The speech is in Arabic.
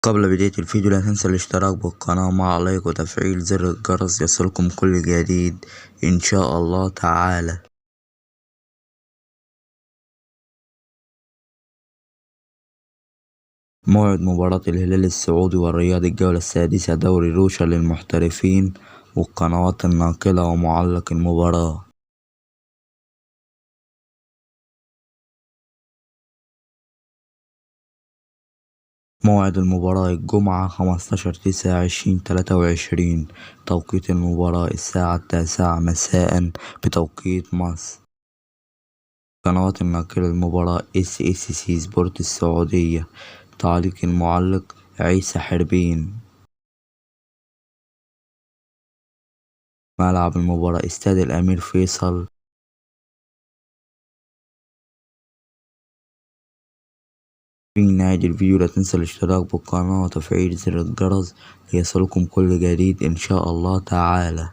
قبل بداية الفيديو لا تنسى الاشتراك بالقناة مع لايك وتفعيل زر الجرس يصلكم كل جديد إن شاء الله تعالى. موعد مباراة الهلال السعودي والرياض الجولة السادسة دوري روشة للمحترفين والقنوات الناقلة ومعلق المباراة. موعد المباراة الجمعة 15/9/2023 توقيت المباراة الساعة 9 مساء بتوقيت مصر. قنوات الناقلة للمباراة SSC سبورت السعودية. تعليق المعلق عيسى حربين. ملعب المباراة استاد الأمير فيصل. في نهاية الفيديو لا تنسى الاشتراك بالقناة وتفعيل زر الجرس ليصلكم كل جديد إن شاء الله تعالى.